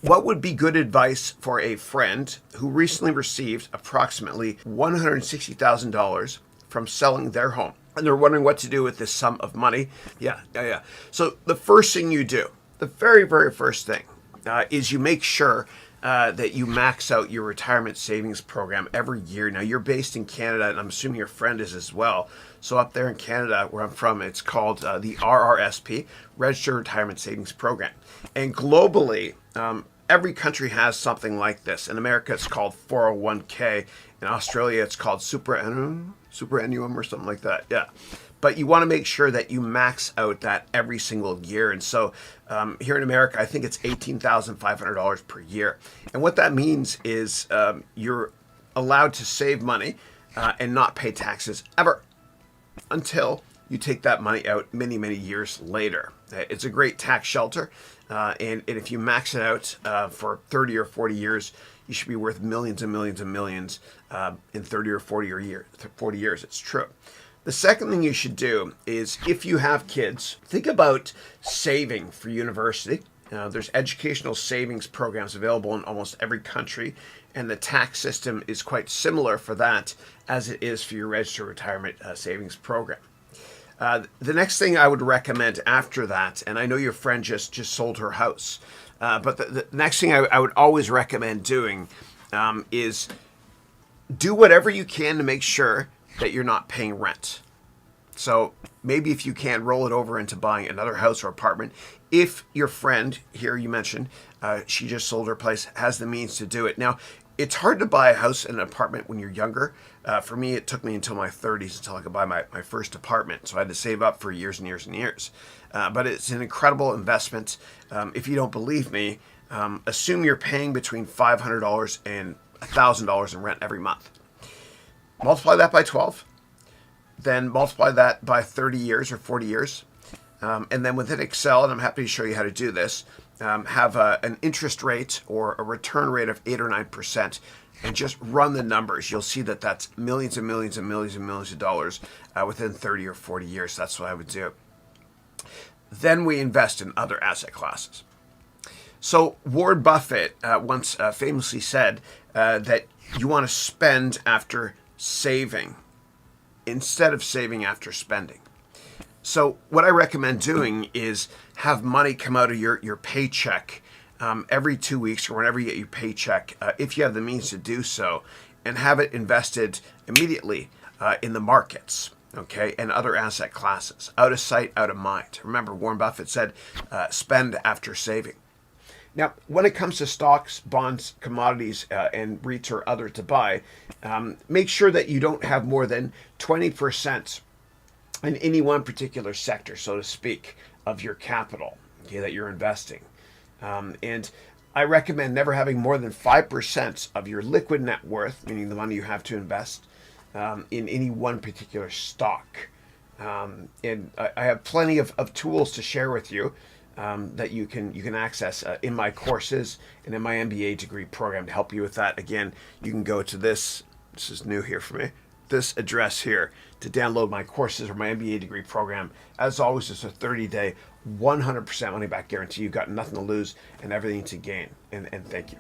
What would be good advice for a friend who recently received approximately $160,000 from selling their home? And they're wondering what to do with this sum of money. Yeah. So the first thing you do, the very first thing, is you make sure that you max out your retirement savings program every year. Now, you're based in Canada, and I'm assuming your friend is as well. So up there in Canada, where I'm from, it's called the RRSP, Registered Retirement Savings Program. And globally, every country has something like this. In America, it's called 401k. In Australia, it's called superannuum or something like that. Yeah. But you want to make sure that you max out that every single year. And so here in America, I think it's $18,500 per year. And what that means is you're allowed to save money and not pay taxes ever until you take that money out many years later. It's a great tax shelter. And if you max it out for 30 or 40 years, you should be worth millions and millions in 30 or 40 years. It's true. The second thing you should do is, if you have kids, think about saving for university. There's educational savings programs available in almost every country, and the tax system is quite similar for that as it is for your registered retirement savings program. The next thing I would recommend after that, and I know your friend just sold her house, but the next thing I would always recommend doing is do whatever you can to make sure that you're not paying rent. So maybe if you can, roll it over into buying another house or apartment. If your friend here, you mentioned, she just sold her place, has the means to do it. Now, it's hard to buy a house and an apartment when you're younger. For me, it took me until my 30s until I could buy my first apartment. So I had to save up for years and years. But it's an incredible investment. If you don't believe me, assume you're paying between $500 and $1,000 in rent every month. Multiply that by 12, then multiply that by 30 years or 40 years. And then within Excel, and I'm happy to show you how to do this, have an interest rate or a return rate of 8 or 9%, and just run the numbers. You'll see that that's millions of dollars within 30 or 40 years. That's what I would do. Then we invest in other asset classes. So Warren Buffett once famously said that you want to spend after saving instead of saving after spending. So what I recommend doing is have money come out of your paycheck every 2 weeks or whenever you get your paycheck, if you have the means to do so, and have it invested immediately in the markets, okay, and other asset classes. Out of sight, out of mind. Remember, Warren Buffett said, spend after saving. Now, when it comes to stocks, bonds, commodities, and REITs or other to buy, make sure that you don't have more than 20% in any one particular sector, so to speak, of your capital, okay, that you're investing. And I recommend never having more than 5% of your liquid net worth, meaning the money you have to invest, in any one particular stock. And I have plenty of tools to share with you that you can access in my courses and in my MBA degree program to help you with that. Again, you can go to this is new here for me, this address here to download my courses or my MBA degree program. As always, it's a 30-day, 100% money back guarantee. You've got nothing to lose and everything to gain. And thank you.